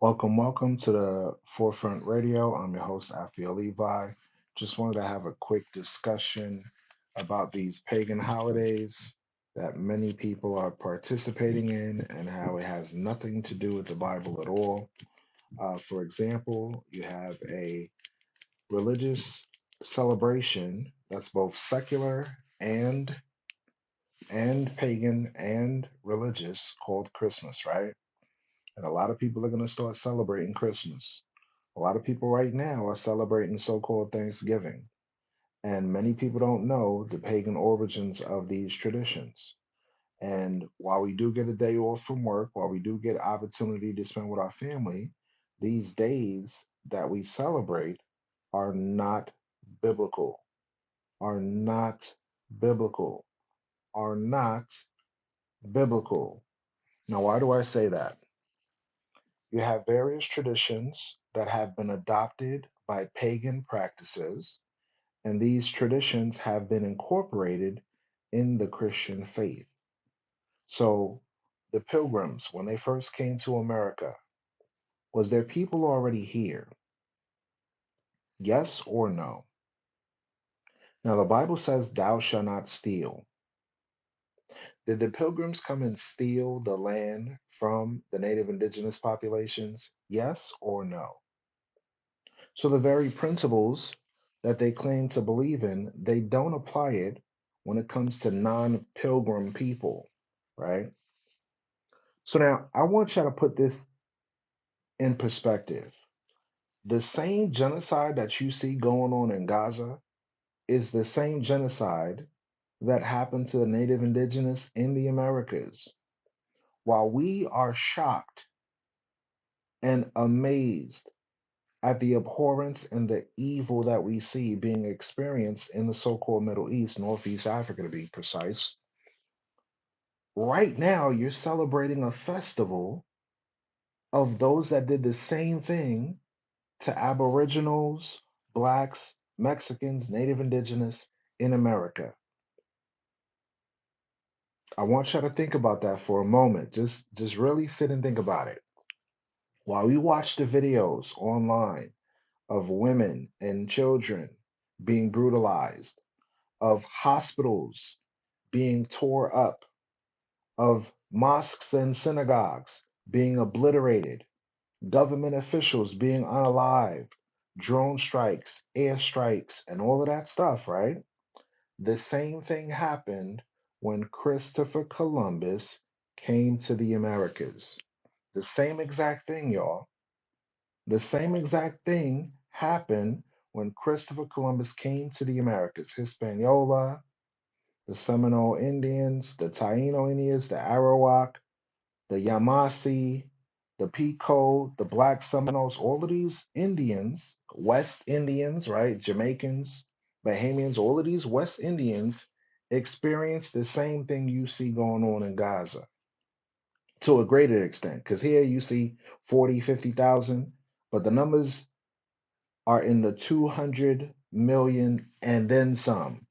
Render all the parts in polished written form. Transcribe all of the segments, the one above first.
Welcome to the Forefront Radio. I'm your host, Afia Levi. Just wanted to have a quick discussion about these pagan holidays that many people are participating in and how it has nothing to do with the Bible at all. For example, you have a religious celebration that's both secular and pagan and religious called Christmas, right? And a lot of people are going to start celebrating Christmas. A lot of people right now are celebrating so called Thanksgiving. And many people don't know the pagan origins of these traditions. And while we do get a day off from work, while we do get opportunity to spend with our family, these days that we celebrate are not biblical, are not biblical, are not biblical. Now, why do I say that? You have various traditions that have been adopted by pagan practices, and these traditions have been incorporated in the Christian faith. So, the pilgrims, when they first came to America, was there people already here? Yes or no? Now, the Bible says, Thou shalt not steal. Did the pilgrims come and steal the land from the native indigenous populations? Yes or no? So the very principles that they claim to believe in, they don't apply it when it comes to non-pilgrim people, right? So now I want you to put this in perspective. The same genocide that you see going on in Gaza is the same genocide that happened to the native indigenous in the Americas. While we are shocked and amazed at the abhorrence and the evil that we see being experienced in the so-called Middle East, Northeast Africa to be precise. Right now, you're celebrating a festival of those that did the same thing to Aboriginals, Blacks, Mexicans, Native Indigenous in America. I want you to think about that for a moment. Just really sit and think about it. While we watch the videos online of women and children being brutalized, of hospitals being tore up, of mosques and synagogues being obliterated, government officials being unalived, drone strikes, air strikes, and all of that stuff, right? The same thing happened when Christopher Columbus came to the Americas. The same exact thing, y'all. The same exact thing happened when Christopher Columbus came to the Americas. Hispaniola, the Seminole Indians, the Taino Indians, the Arawak, the Yamasee, the Pico, the Black Seminoles, all of these Indians, West Indians, right? Jamaicans, Bahamians, all of these West Indians experienced the same thing you see going on in Gaza to a greater extent. Because here you see 40, 50,000, but the numbers are in the 200 million and then some.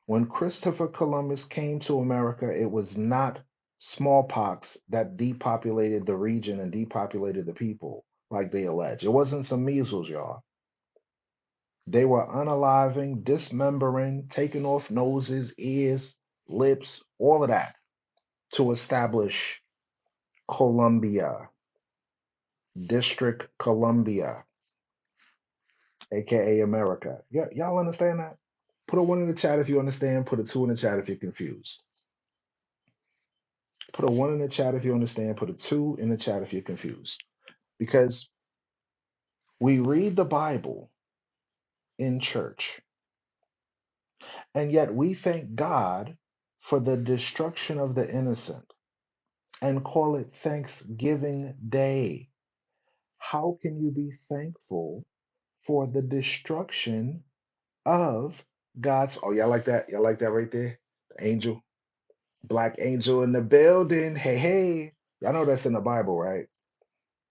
When Christopher Columbus came to America, it was not smallpox that depopulated the region and depopulated the people, like they allege. It wasn't some measles, y'all. They were unaliving, dismembering, taking off noses, ears, lips, all of that to establish Columbia, District Columbia, aka America. Y'all understand that? Put a one in the chat if you understand. Put a two in the chat if you're confused. Put a one in the chat if you understand. Put a two in the chat if you're confused. Because we read the Bible in church, and yet we thank God for the destruction of the innocent and call it Thanksgiving Day. How can you be thankful for the destruction of God's? Oh, y'all like that? Y'all like that right there? The angel, black angel in the building. Hey, hey. Y'all know that's in the Bible, right?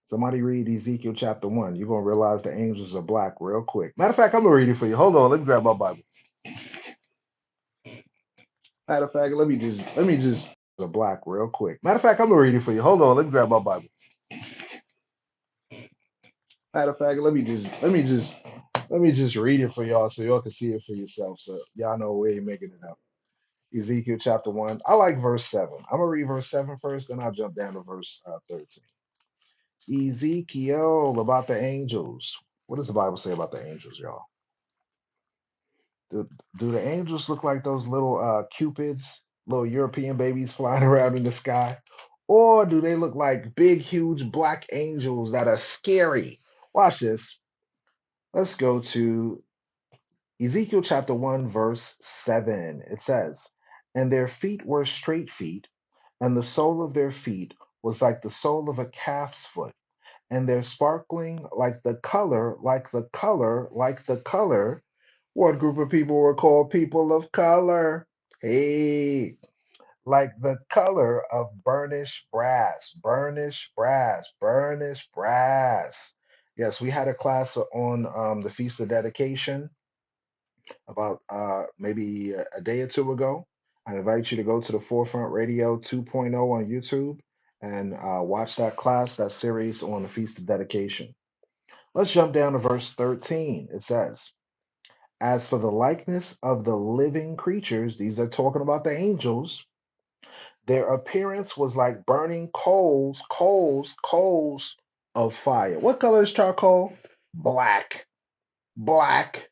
Somebody read Ezekiel chapter 1. You're going to realize the angels are black real quick. Matter of fact, I'm going to read it for you. Hold on. Let me grab my Bible. Matter of fact, let me just, the black real quick. Matter of fact, I'm going to read it for you. Hold on. Let me grab my Bible. Matter of fact, let me just read it for y'all so y'all can see it for yourself. So y'all know we ain't making it up. Ezekiel chapter 1. I like verse 7. I'm gonna read verse 7 first, then I'll jump down to verse 13. Ezekiel about the angels. What does the Bible say about the angels, y'all? Do, do the angels look like those little cupids, little European babies flying around in the sky? Or do they look like big, huge black angels that are scary? Watch this. Let's go to Ezekiel chapter 1, verse 7. It says, "And their feet were straight feet, and the sole of their feet was like the sole of a calf's foot, and their sparkling like the color, like the color, like the color." What group of people were called people of color? Hey, like the color of burnished brass, burnished brass, burnished brass. Yes, we had a class on the Feast of Dedication about maybe a day or two ago. I invite you to go to the Forefront Radio 2.0 on YouTube and watch that class, that series on the Feast of Dedication. Let's jump down to verse 13. It says, "As for the likeness of the living creatures," these are talking about the angels, "their appearance was like burning coals, coals, coals of fire." What color is charcoal? Black, black,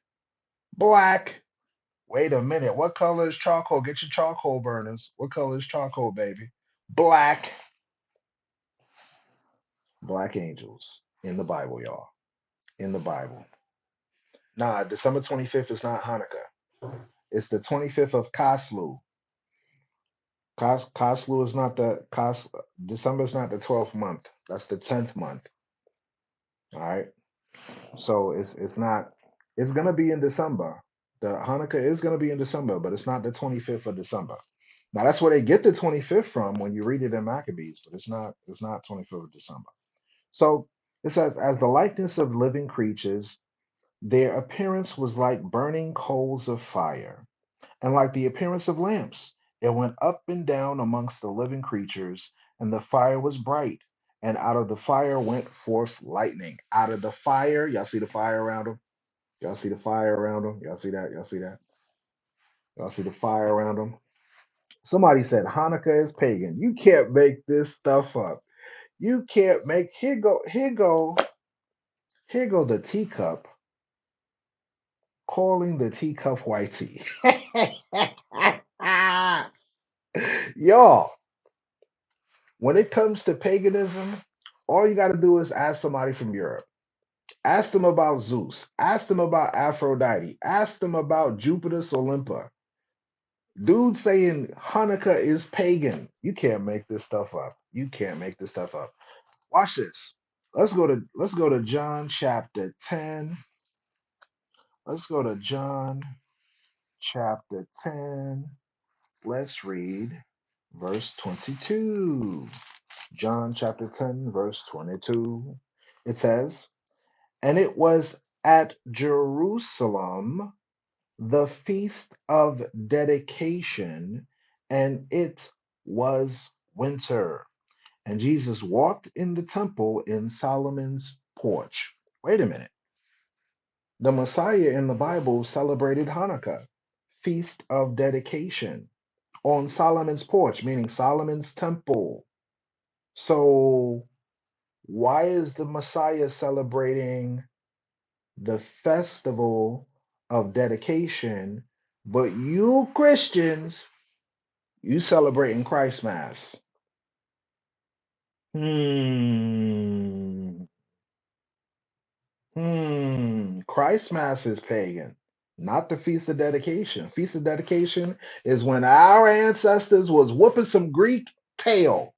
black. Wait a minute. What color is charcoal? Get your charcoal burners. What color is charcoal, baby? Black. Black angels in the Bible, y'all. In the Bible. Nah, December 25th is not Hanukkah. It's the 25th of Kaslu. Kaslu is not December is not the 12th month. That's the 10th month. All right. So it's not it's gonna be in December. The Hanukkah is gonna be in December, but it's not the 25th of December. Now that's where they get the 25th from when you read it in Maccabees, but it's not 25th of December. So it says, "As the likeness of living creatures, their appearance was like burning coals of fire, and like the appearance of lamps. It went up and down amongst the living creatures, and the fire was bright, and out of the fire went forth lightning." Out of the fire, y'all see the fire around them? Y'all see the fire around them? Y'all see that? Y'all see that? Y'all see the fire around them? Somebody said Hanukkah is pagan. You can't make this stuff up. You can't make here go the teacup calling the teacup whitey. Y'all, when it comes to paganism, all you got to do is ask somebody from Europe. Ask them about Zeus. Ask them about Aphrodite. Ask them about Jupiter's Olympa. Dude saying Hanukkah is pagan. You can't make this stuff up. You can't make this stuff up. Watch this. Let's go to John chapter 10. Let's go to John chapter 10. Let's read verse 22. John chapter 10, verse 22. It says, "And it was at Jerusalem the feast of dedication, and it was winter. And Jesus walked in the temple in Solomon's porch." Wait a minute. The Messiah in the Bible celebrated Hanukkah, feast of dedication, on Solomon's porch, meaning Solomon's temple. So, why is the Messiah celebrating the festival of dedication, but you Christians, you celebrating Christ Mass? Hmm. Christ Mass is pagan, not the Feast of Dedication. Feast of Dedication is when our ancestors was whooping some Greek tail,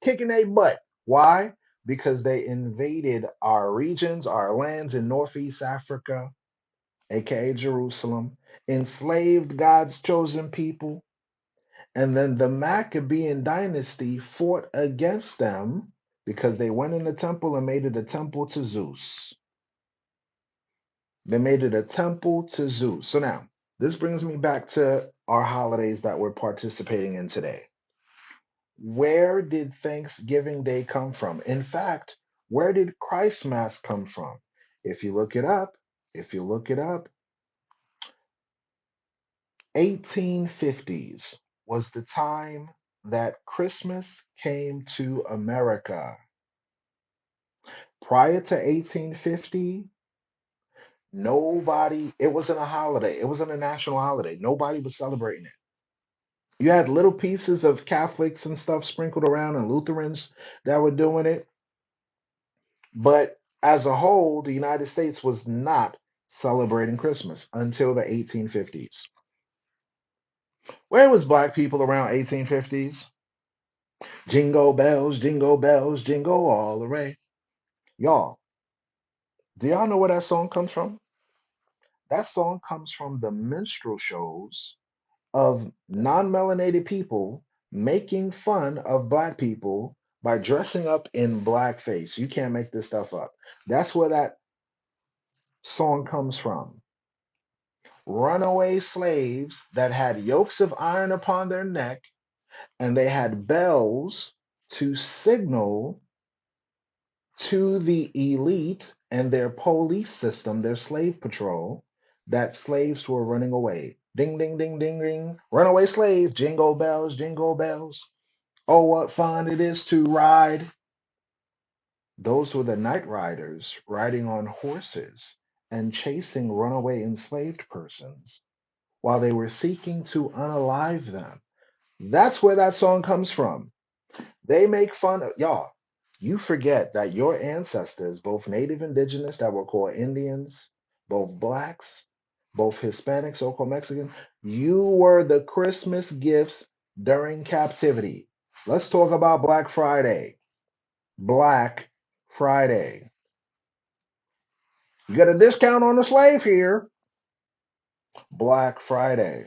kicking their butt. Why? Because they invaded our regions, our lands in Northeast Africa, aka Jerusalem, enslaved God's chosen people, and then the Maccabean dynasty fought against them because they went in the temple and made it a temple to Zeus. They made it a temple to Zeus. So now, this brings me back to our holidays that we're participating in today. Where did Thanksgiving Day come from? In fact, Where did Christmas come from? If you look it up, if you look it up, 1850s was the time that Christmas came to America. Prior to 1850, nobody, it wasn't a holiday. It wasn't a national holiday. Nobody was celebrating it. You had little pieces of Catholics and stuff sprinkled around and Lutherans that were doing it. But as a whole, the United States was not celebrating Christmas until the 1850s. Where was black people around 1850s? Jingle bells, jingle all the way. Y'all, do y'all know where that song comes from? That song comes from the minstrel shows of non-melanated people making fun of black people by dressing up in blackface. You can't make this stuff up. That's where that song comes from. Runaway slaves that had yokes of iron upon their neck, and they had bells to signal to the elite and their police system, their slave patrol, that slaves were running away. Ding, ding, ding, ding, ding. Runaway slaves, jingle bells, jingle bells. Oh, what fun it is to ride. Those were the night riders riding on horses and chasing runaway enslaved persons while they were seeking to unalive them. That's where that song comes from. They make fun of y'all. You forget that your ancestors, both native indigenous that were called Indians, both blacks, both Hispanic, so called Mexican, you were the Christmas gifts during captivity. Let's talk about Black Friday. Black Friday. You get a discount on the slave here. Black Friday.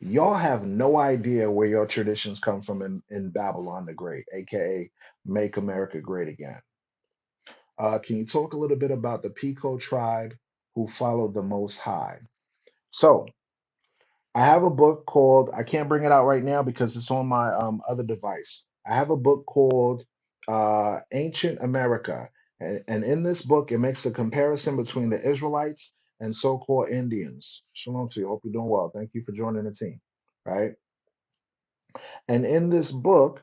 Y'all have no idea where your traditions come from in Babylon the Great, aka Make America Great Again. Can you talk a little bit about the Pico tribe who followed the Most High? So, I have a book called, I can't bring it out right now because it's on my other device. I have a book called Ancient America. And in this book, it makes a comparison between the Israelites and so called Indians. Shalom to you. Hope you're doing well. Thank you for joining the team. Right? And in this book,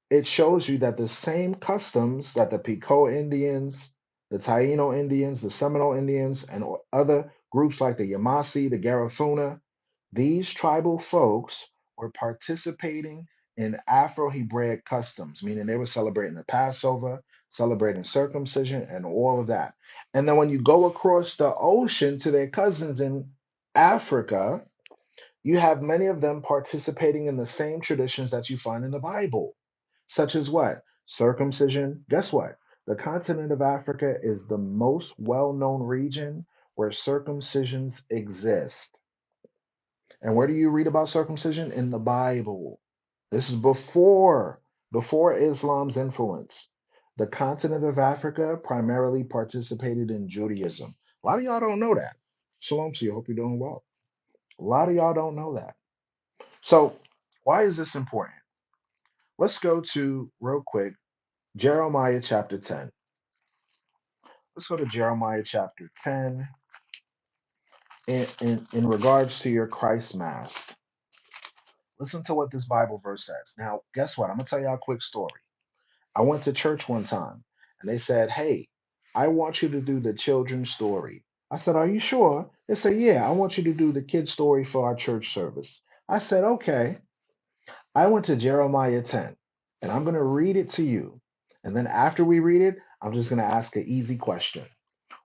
it shows you that the same customs that the Pico Indians, the Taino Indians, the Seminole Indians, and other groups like the Yamasi, the Garifuna, these tribal folks were participating in Afro-Hebraic customs, meaning they were celebrating the Passover, celebrating circumcision, and all of that. And then when you go across the ocean to their cousins in Africa, you have many of them participating in the same traditions that you find in the Bible, such as what? Circumcision. Guess what? The continent of Africa is the most well known region where circumcisions exist. And where do you read about circumcision? In the Bible. This is before Islam's influence. The continent of Africa primarily participated in Judaism. A lot of y'all don't know that. Shalom to you. Hope you're doing well. A lot of y'all don't know that. So, why is this important? Let's go to, real quick, Jeremiah chapter 10. Let's go to Jeremiah chapter 10 in regards to your Christ Mass. Listen to what this Bible verse says. Now, guess what? I'm going to tell y'all a quick story. I went to church one time and they said, hey, I want you to do the children's story. I said, are you sure? They said, yeah, I want you to do the kid's story for our church service. I said, okay. I went to Jeremiah 10 and I'm going to read it to you. And then after we read it, I'm just going to ask an easy question.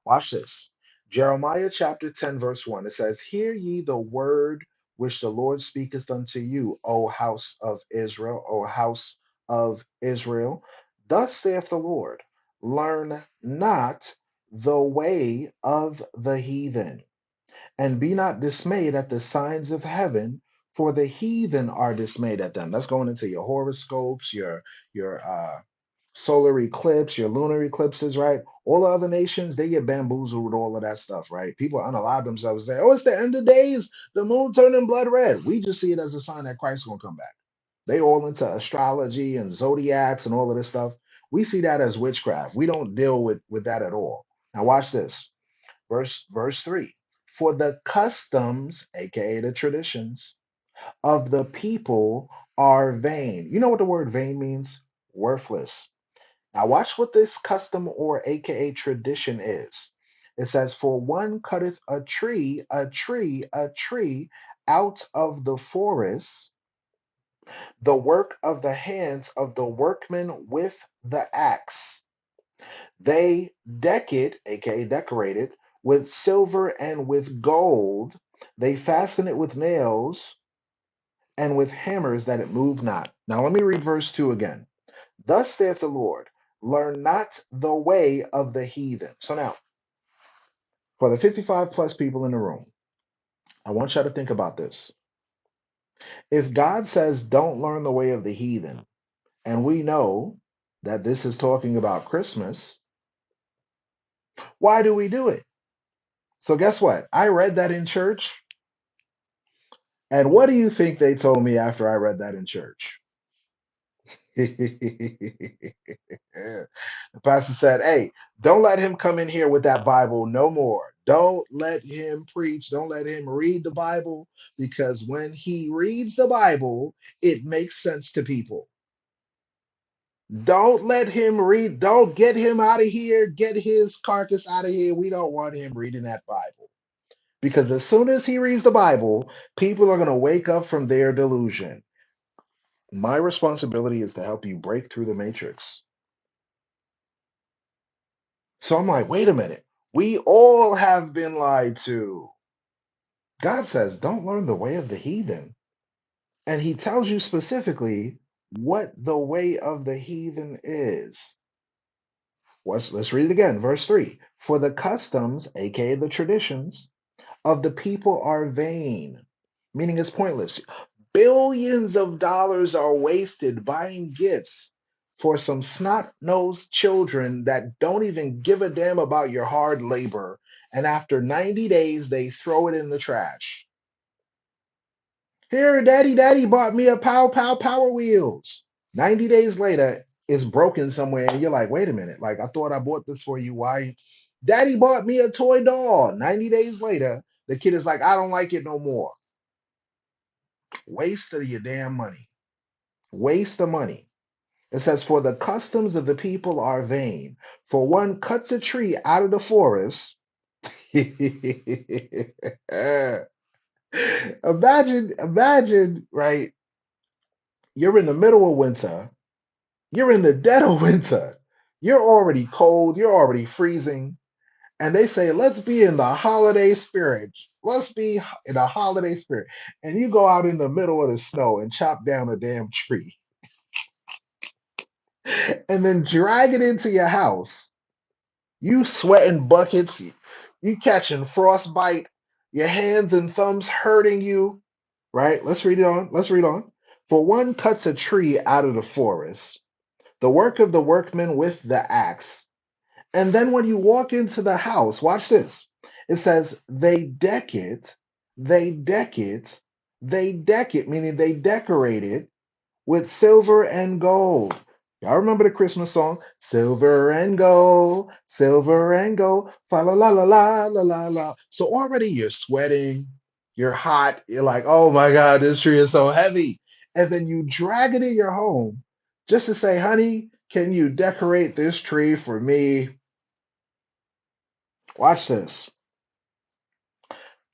Watch this. Jeremiah chapter 10, verse 1. It says, hear ye the word which the Lord speaketh unto you, O house of Israel, O house of Israel. Thus saith the Lord, learn not the way of the heathen, and be not dismayed at the signs of heaven, for the heathen are dismayed at them. That's going into your horoscopes, your solar eclipse, your lunar eclipses, right? All the other nations, they get bamboozled with all of that stuff, right? People unalive themselves and say, oh, it's the end of days, the moon turning blood red. We just see it as a sign that Christ's gonna come back. They all into astrology and zodiacs and all of this stuff. We see that as witchcraft. We don't deal with that at all. Now watch this. Verse 3. For the customs, aka the traditions, of the people are vain. You know what the word vain means? Worthless. Now watch what this custom or aka tradition is. It says, for one cutteth a tree out of the forest, the work of the hands of the workmen with the axe. They deck it, aka decorate it, with silver and with gold. They fasten it with nails and with hammers that it move not. Now let me read verse 2 again. Thus saith the Lord, learn not the way of the heathen. So now, for the 55 plus people in the room, I want y'all to think about this. If God says don't learn the way of the heathen, and we know that this is talking about Christmas, why do we do it? So guess what? I read that in church, and what do you think they told me after I read that in church? The pastor said, hey, don't let him come in here with that Bible no more. Don't let him preach. Don't let him read the Bible, because when he reads the Bible, it makes sense to people. Don't let him read. Don't get him out of here. Get his carcass out of here. We don't want him reading that Bible. Because as soon as he reads the Bible, people are going to wake up from their delusion. My responsibility is to help you break through the matrix. So I'm like, wait a minute. We all have been lied to. God says, don't learn the way of the heathen. And he tells you specifically what the way of the heathen is. Let's read it again. Verse 3. For the customs, aka the traditions, of the people are vain, meaning it's pointless. Billions of dollars are wasted buying gifts for some snot-nosed children that don't even give a damn about your hard labor. And after 90 days, they throw it in the trash. Here, daddy bought me a Power Wheels. 90 days later, it's broken somewhere. And you're like, wait a minute. Like, I thought I bought this for you. Why? Daddy bought me a toy doll. 90 days later, the kid is like, I don't like it no more. Waste of your damn money. Waste of money. It says, for the customs of the people are vain. For one cuts a tree out of the forest. Imagine, right? You're in the middle of winter. You're in the dead of winter. You're already cold. You're already freezing. And they say, let's be in the holiday spirit. Let's be in a holiday spirit. And you go out in the middle of the snow and chop down a damn tree and then drag it into your house. You sweating buckets. You catching frostbite. Your hands and thumbs hurting you. Right? Let's read it on. Let's read on. For one cuts a tree out of the forest, the work of the workman with the axe. And then when you walk into the house, watch this. It says, they deck it, meaning they decorate it with silver and gold. Y'all remember the Christmas song? Silver and gold, fa la la la la la la la. So already you're sweating, you're hot, you're like, oh my God, this tree is so heavy. And then you drag it in your home just to say, honey, can you decorate this tree for me? Watch this.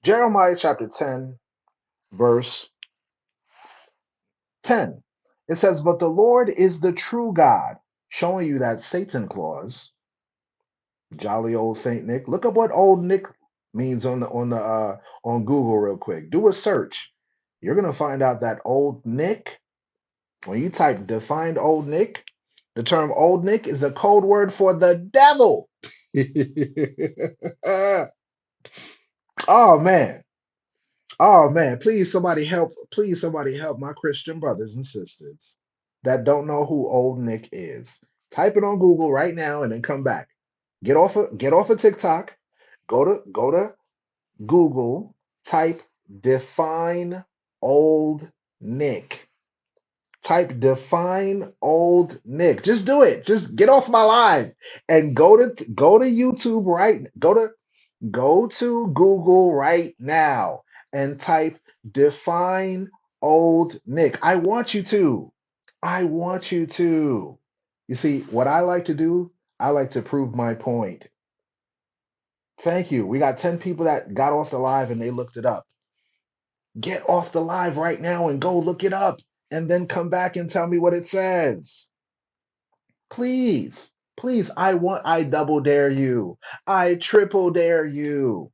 Jeremiah chapter 10, verse 10. It says, but the Lord is the true God, showing you that Satan clause, jolly old Saint Nick. Look up what old Nick means on Google real quick. Do a search. You're gonna find out that old Nick, when you type defined old Nick, the term old Nick is a code word for the devil. Oh man. Oh man, please somebody help my Christian brothers and sisters that don't know who old Nick is. Type it on Google right now and then come back. Get off of TikTok. Go to Google, type define old Nick. Type define old Nick. Just do it. Just get off my live and go to YouTube right. Go to Google right now and type define old Nick. I want you to. I want you to. You see, what I like to do, I like to prove my point. Thank you. We got 10 people that got off the live and they looked it up. Get off the live right now and go look it up and then come back and tell me what it says. Please, please, I double dare you. I triple dare you.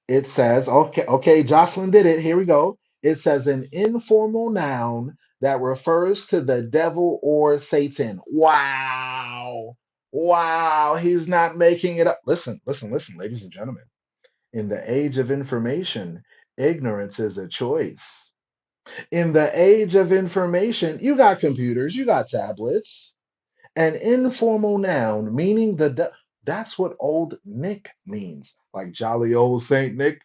It says, okay, Jocelyn did it. Here we go. It says an informal noun that refers to the devil or Satan. Wow. Wow. He's not making it up. Listen, listen, listen, ladies and gentlemen. In the age of information, ignorance is a choice. In the age of information, you got computers, you got tablets. An informal noun meaning that's what old Nick means. Like jolly old Saint Nick.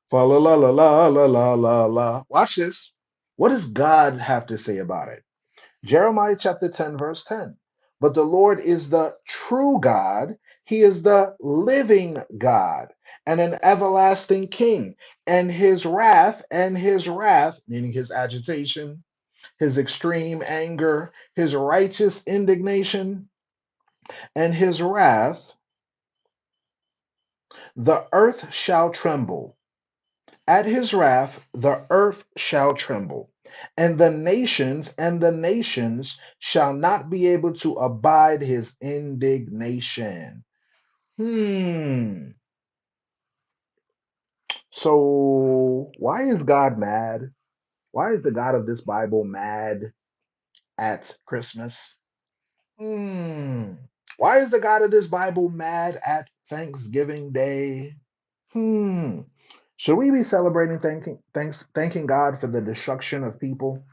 Fa la la la la la la la la. Watch this. What does God have to say about it? Jeremiah chapter 10, verse 10. But the Lord is the true God. He is the living God and an everlasting king. And his wrath, meaning his agitation, his extreme anger, his righteous indignation, and his wrath, the earth shall tremble. At his wrath, the earth shall tremble, and the nations shall not be able to abide his indignation. So, why is God mad? Why is the God of this Bible mad at Christmas? Why is the God of this Bible mad at Thanksgiving Day? Hmm. Should we be celebrating thanking God for the destruction of people?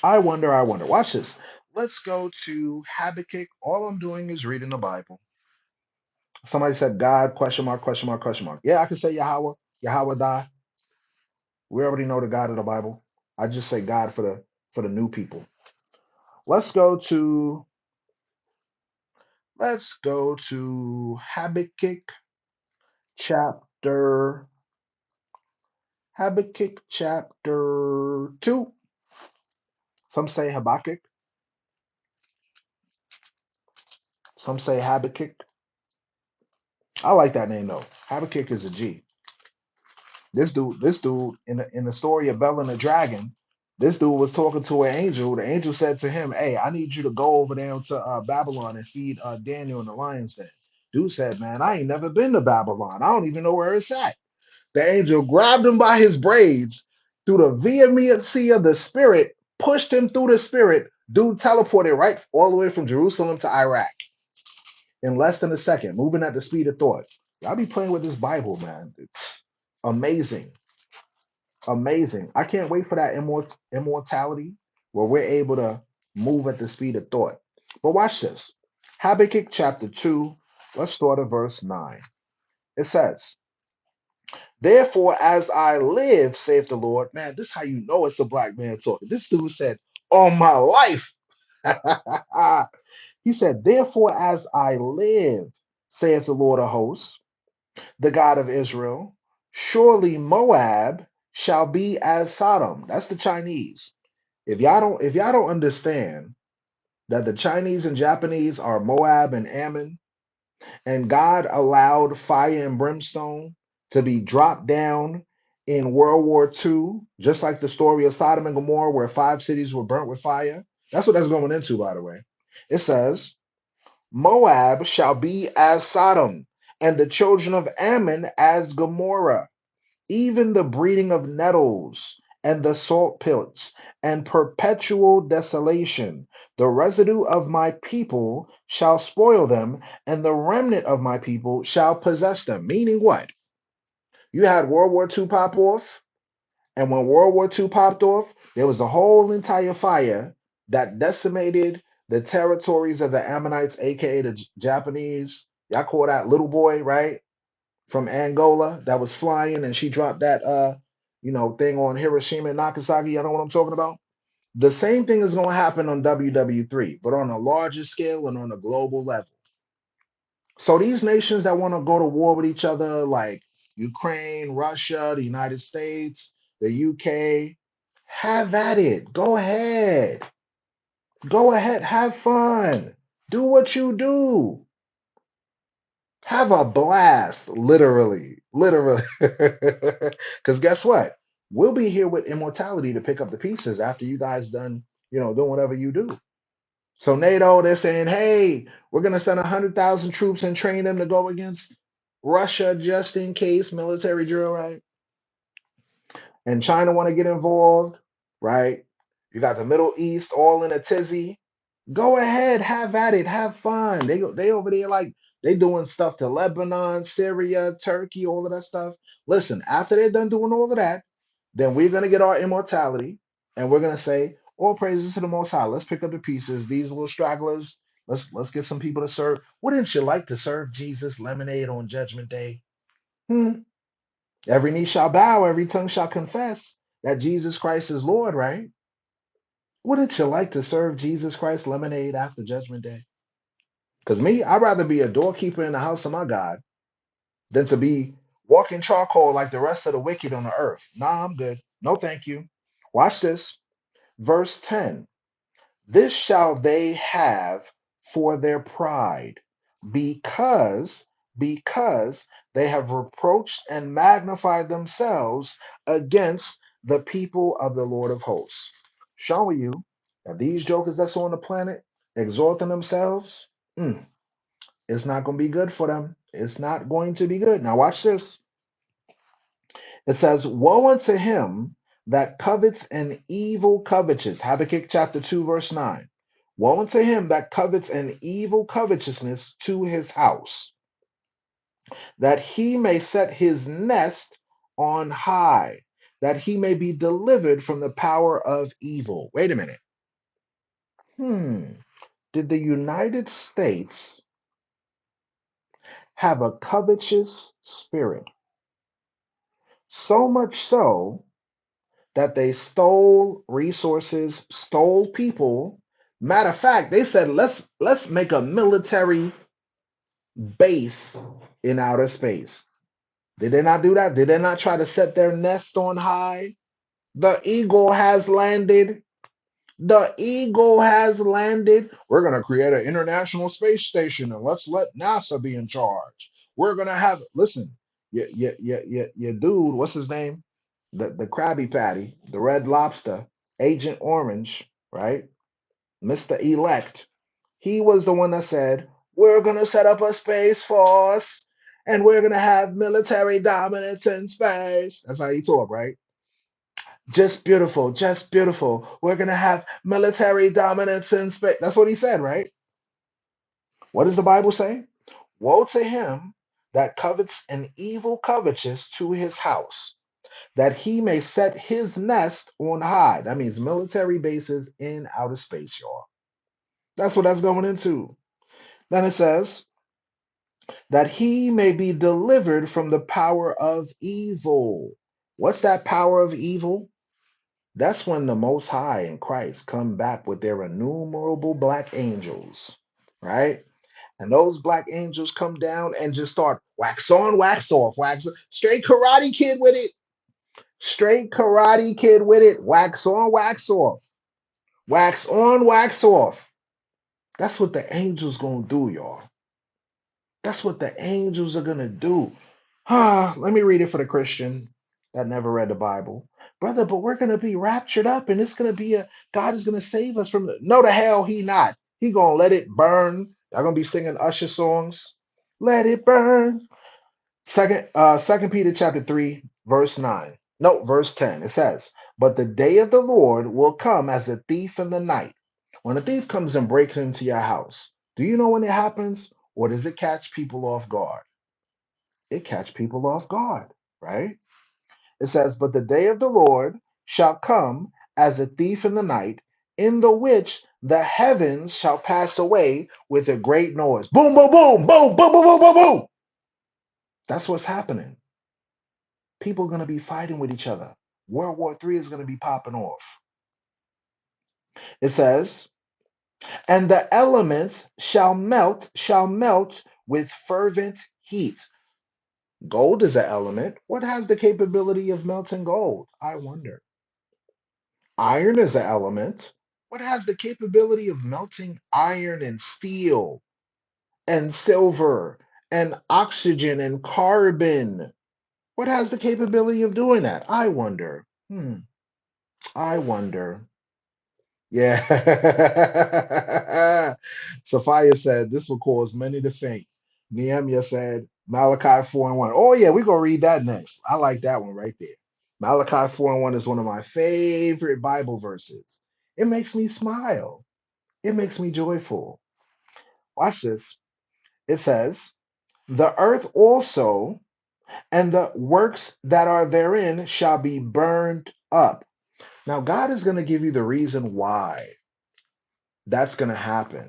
I wonder, I wonder. Watch this. Let's go to Habakkuk. All I'm doing is reading the Bible. Somebody said God, question mark, question mark, question mark. Yeah, I can say Yahweh, Yahweh die. We already know the God of the Bible. I just say God for the new people. Let's go to Habakkuk chapter Habakkuk chapter 2. Some say Habakkuk. Some say Habakkuk. I like that name though. Habakkuk is a G. This dude in the story of Bel and the Dragon, this dude was talking to an angel. The angel said to him, "Hey, I need you to go over there to Babylon and feed Daniel in the lion's den." Dude said, "Man, I ain't never been to Babylon. I don't even know where it's at." The angel grabbed him by his braids through the vehemency of the spirit, pushed him through the spirit. Dude teleported right all the way from Jerusalem to Iraq in less than a second, moving at the speed of thought. Y'all be playing with this Bible, man. It's amazing. Amazing. I can't wait for that immortality where we're able to move at the speed of thought. But watch this. Habakkuk chapter 2, let's start at verse 9. It says, "Therefore, as I live, saith the Lord." Man, this is how you know it's a black man talking. This dude said, "On my life." He said, "Therefore, as I live, saith the Lord of hosts, the God of Israel, surely Moab shall be as Sodom." That's the Chinese. If y'all don't understand that the Chinese and Japanese are Moab and Ammon, and God allowed fire and brimstone to be dropped down in World War II, just like the story of Sodom and Gomorrah, where 5 cities were burnt with fire. That's what that's going into, by the way. It says, "Moab shall be as Sodom, and the children of Ammon as Gomorrah, even the breeding of nettles and the salt pits and perpetual desolation. The residue of my people shall spoil them, and the remnant of my people shall possess them." Meaning what? You had World War II pop off, and when World War II popped off, there was a whole entire fire that decimated the territories of the Ammonites, aka the Japanese. Y'all call that little boy, right? From Angola that was flying and she dropped that thing on Hiroshima and Nagasaki. I know what I'm talking about. The same thing is going to happen on WW3, but on a larger scale and on a global level. So these nations that want to go to war with each other, like Ukraine, Russia, the United States, the UK, have at it. Go ahead. Go ahead. Have fun. Do what you do. Have a blast, literally. Literally. Because guess what? We'll be here with immortality to pick up the pieces after you guys done, doing whatever you do. So NATO, they're saying, hey, we're going to send 100,000 troops and train them to go against Russia just in case, military drill, right? And China want to get involved, right? You got the Middle East all in a tizzy. Go ahead, have at it, have fun. They over there like they doing stuff to Lebanon, Syria, Turkey, all of that stuff. Listen, after they're done doing all of that, then we're gonna get our immortality, and we're gonna say, all praises to the Most High. Let's pick up the pieces. These little stragglers. Let's get some people to serve. Wouldn't you like to serve Jesus lemonade on Judgment Day? Hmm. Every knee shall bow, every tongue shall confess that Jesus Christ is Lord, right? Wouldn't you like to serve Jesus Christ lemonade after Judgment Day? Because me, I'd rather be a doorkeeper in the house of my God than to be walking charcoal like the rest of the wicked on the earth. Nah, I'm good. No, thank you. Watch this. Verse 10. This shall they have for their pride, because they have reproached and magnified themselves against the people of the Lord of hosts. Showing you that these jokers that's on the planet exalting themselves, it's not going to be good for them. It's not going to be good. Now watch this. It says, woe unto him that covets an evil covetous. Habakkuk chapter 2, verse 9. Woe unto him that covets an evil covetousness to his house, that he may set his nest on high, that he may be delivered from the power of evil. Wait a minute. Did the United States have a covetous spirit? So much so that they stole resources, stole people. Matter of fact, they said let's make a military base in outer space. Did they not do that? Did they not try to set their nest on high? The eagle has landed. The eagle has landed. We're going to create an international space station and let's let NASA be in charge. We're going to have, listen, your dude, what's his name? The Krabby Patty, the Red Lobster, Agent Orange, right? Mr. Elect. He was the one that said, we're going to set up a space force and we're going to have military dominance in space. That's how he talk, right? Just beautiful, just beautiful. We're going to have military dominance in space. That's what he said, right? What does the Bible say? Woe to him that covets an evil covetous to his house, that he may set his nest on high. That means military bases in outer space, y'all. That's what that's going into. Then it says, that he may be delivered from the power of evil. What's that power of evil? That's when the Most High and Christ come back with their innumerable black angels, right? And those black angels come down and just start wax on, wax off, straight Karate Kid with it. Straight Karate Kid with it. Wax on, wax off. Wax on, wax off. That's what the angels gonna do, y'all. That's what the angels are gonna do. Let me read it for the Christian that never read the Bible. Brother, but we're gonna be raptured up and it's gonna be God is gonna save us from the no the hell he not. He gonna let it burn. Y'all gonna be singing Usher songs. Let it burn. Second Peter chapter 3, verse 9. No, verse 10. It says, but the day of the Lord will come as a thief in the night. When a thief comes and breaks into your house, do you know when it happens? Or does it catch people off guard? It catch people off guard, right? It says, but the day of the Lord shall come as a thief in the night, in the which the heavens shall pass away with a great noise. Boom, boom, boom, boom, boom, boom, boom, boom, boom. That's what's happening. People are going to be fighting with each other. World War III is going to be popping off. It says, and the elements shall melt with fervent heat. Gold is an element. What has the capability of melting gold? I wonder. Iron is an element. What has the capability of melting iron and steel and silver and oxygen and carbon? What has the capability of doing that? I wonder. I wonder. Yeah. Sophia said this will cause many to faint. Nehemiah said Malachi 4 and 1. Oh, yeah, we're going to read that next. I like that one right there. Malachi 4 and 1 is one of my favorite Bible verses. It makes me smile, it makes me joyful. Watch this. It says, the earth also and the works that are therein shall be burned up. Now, God is going to give you the reason why that's going to happen.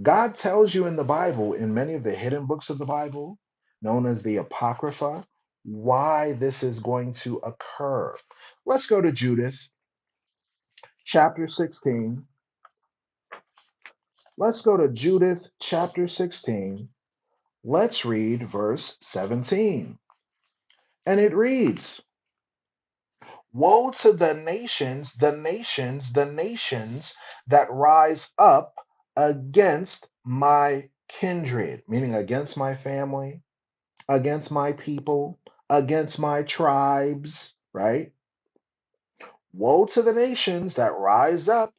God tells you in the Bible, in many of the hidden books of the Bible, known as the Apocrypha, why this is going to occur. Let's go to Judith chapter 16. Let's go to Judith chapter 16. Let's read verse 17. And it reads, woe to the nations that rise up against my kindred, meaning against my family, against my people, against my tribes, right? Woe to the nations that rise up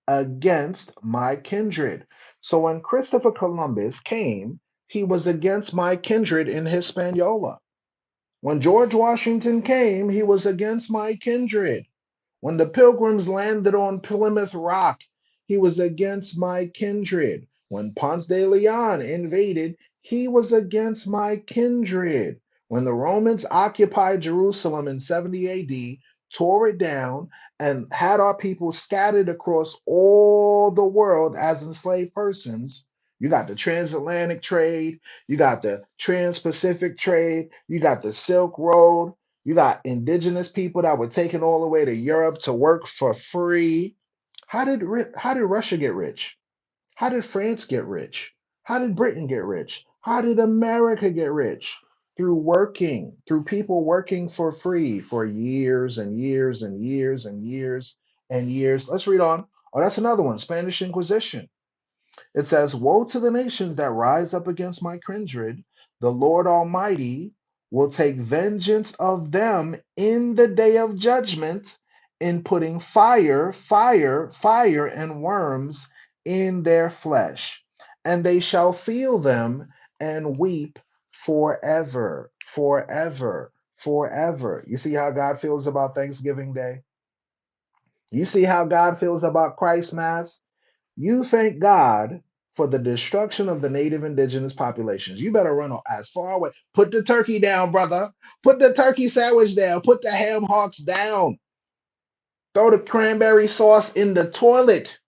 against my kindred. So when Christopher Columbus came, he was against my kindred in Hispaniola. When George Washington came, he was against my kindred. When the Pilgrims landed on Plymouth Rock, he was against my kindred. When Ponce de Leon invaded, he was against my kindred. When the Romans occupied Jerusalem in 70 AD, tore it down, and had our people scattered across all the world as enslaved persons, you got the transatlantic trade, you got the trans-Pacific trade, you got the Silk Road, you got indigenous people that were taken all the way to Europe to work for free. How did Russia get rich? How did France get rich? How did Britain get rich? How did America get rich? Through working, through people working for free for years and years and years and years and years. Let's read on. Oh, that's another one, Spanish Inquisition. It says, woe to the nations that rise up against my kindred. The Lord Almighty will take vengeance of them in the day of judgment, in putting fire, and worms in their flesh. And they shall feel them and weep forever, forever, forever. You see how God feels about Thanksgiving Day? You see how God feels about Christ Mass? You thank God for the destruction of the native indigenous populations. You better run as far away. Put the turkey down, brother. Put the turkey sandwich down. Put the ham hocks down. Throw the cranberry sauce in the toilet.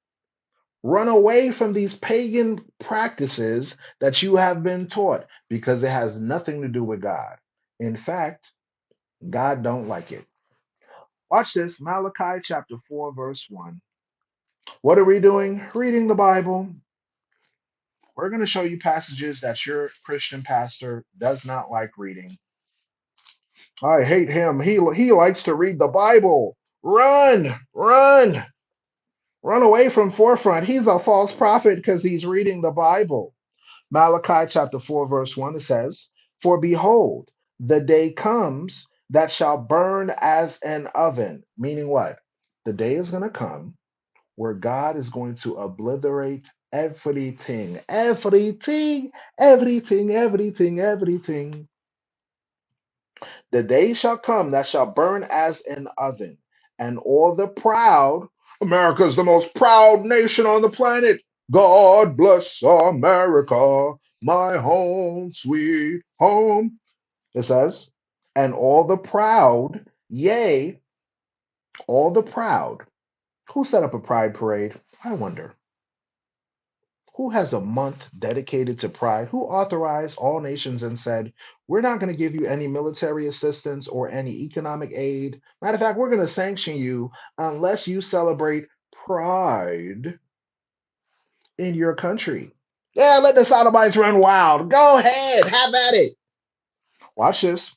Run away from these pagan practices that you have been taught because it has nothing to do with God. In fact, God don't like it. Watch this, Malachi chapter 4, verse 1. What are we doing? Reading the Bible. We're going to show you passages that your Christian pastor does not like reading. I hate him. He likes to read the Bible. Run, run, run away from forefront. He's a false prophet because he's reading the Bible. Malachi chapter 4, verse 1, it says, for behold, the day comes that shall burn as an oven. Meaning what? The day is going to come where God is going to obliterate everything, everything, everything, everything, everything. The day shall come that shall burn as an oven, and all the proud, America's the most proud nation on the planet. God bless America, my home, sweet home. It says, and all the proud, yea, all the proud. Who set up a pride parade? I wonder. Who has a month dedicated to pride? Who authorized all nations and said, we're not going to give you any military assistance or any economic aid. Matter of fact, we're going to sanction you unless you celebrate pride in your country. Yeah, let the sodomites run wild. Go ahead, have at it. Watch this.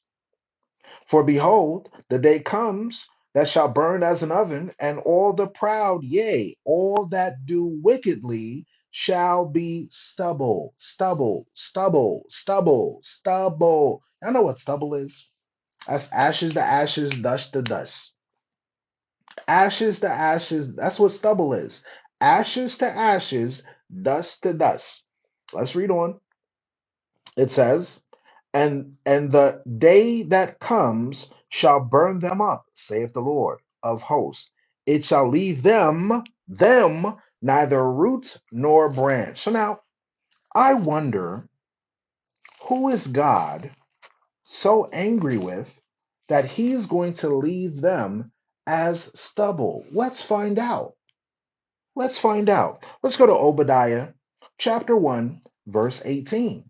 For behold, the day comes that shall burn as an oven, and all the proud, yea, all that do wickedly, shall be stubble, stubble, stubble, stubble, stubble. I know what stubble is. That's ashes to ashes, dust to dust. Ashes to ashes, that's what stubble is. Ashes to ashes, dust to dust. Let's read on. It says, and the day that comes shall burn them up, saith the Lord of hosts. It shall leave them neither root nor branch. So now I wonder, who is God so angry with that he's going to leave them as stubble? Let's find out. Let's find out. Let's go to Obadiah chapter 1, verse 18.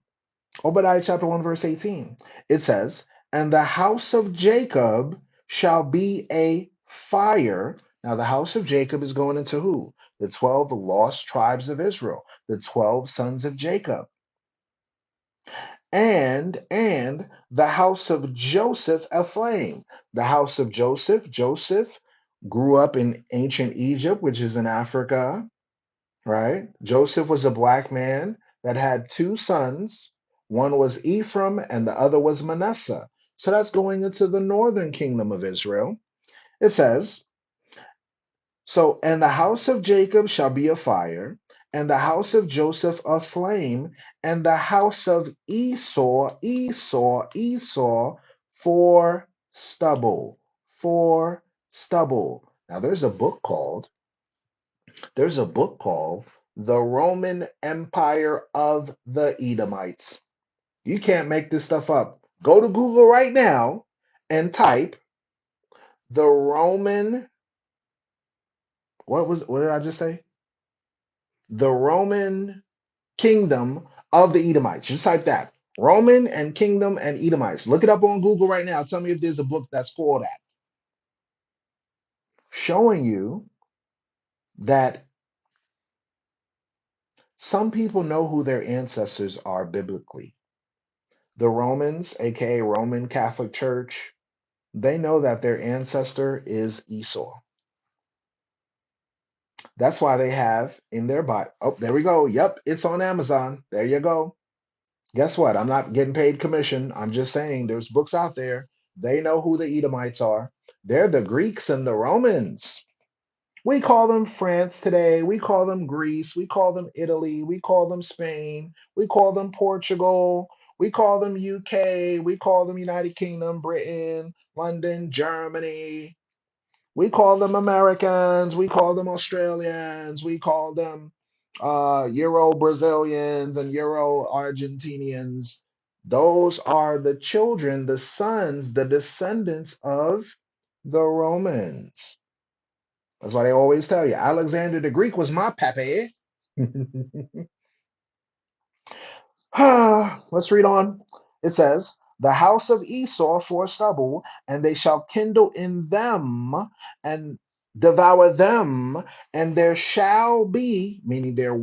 Obadiah chapter 1, verse 18. It says, and the house of Jacob shall be a fire. Now, the house of Jacob is going into who? The 12 lost tribes of Israel, the 12 sons of Jacob. And the house of Joseph a flame. The house of Joseph grew up in ancient Egypt, which is in Africa, right? Joseph was a black man that had two sons. One was Ephraim and the other was Manasseh. So that's going into the northern kingdom of Israel. It says, so, and the house of Jacob shall be a fire, and the house of Joseph a flame, and the house of Esau for stubble, for stubble. Now there's a book called The Roman Empire of the Edomites. You can't make this stuff up. Go to Google right now and type the Roman, what did I just say? The Roman Kingdom of the Edomites. Just type that. Roman and Kingdom and Edomites. Look it up on Google right now. Tell me if there's a book that's called that. Showing you that some people know who their ancestors are biblically. The Romans, aka Roman Catholic Church, they know that their ancestor is Esau. That's why they have in their Bible. Oh, there we go. Yep, it's on Amazon. There you go. Guess what? I'm not getting paid commission. I'm just saying there's books out there. They know who the Edomites are. They're the Greeks and the Romans. We call them France today. We call them Greece. We call them Italy. We call them Spain. We call them Portugal. We call them UK. We call them United Kingdom, Britain, London, Germany. We call them Americans. We call them Australians. We call them Euro Brazilians and Euro Argentinians. Those are the children, the sons, the descendants of the Romans. That's why they always tell you Alexander the Greek was my pappy. Let's read on. It says, the house of Esau for stubble, and they shall kindle in them and devour them, and there shall be, meaning there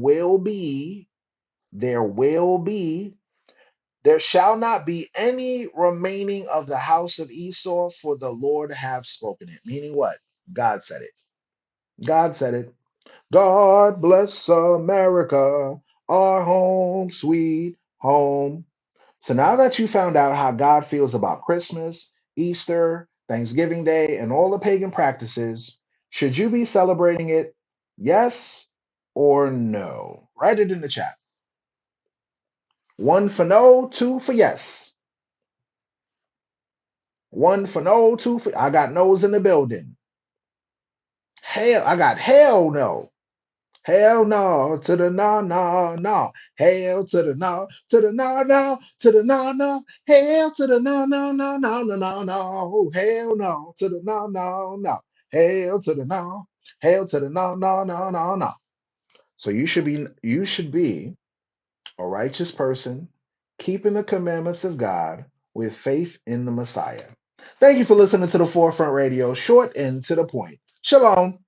shall not be any remaining of the house of Esau, for the Lord hath spoken it. Meaning what? God said it. God said it. God bless America, our home, sweet home. So now that you found out how God feels about Christmas, Easter, Thanksgiving Day, and all the pagan practices, should you be celebrating it? Yes or no? Write it in the chat. 1 for no, 2 for yes. 1 for no, 2 for I got no's in the building. Hell, I got hell no. Hell no to the no, no, no. Hell to the no, to the no, no, to the no, no. Hell to the no, no, no, no, no, no, no. Hell no to the no, no, no. Hell to the no. Hell to the no, no, no, no, no. So you should be a righteous person, keeping the commandments of God with faith in the Messiah. Thank you for listening to the Forefront Radio, short and to the point. Shalom.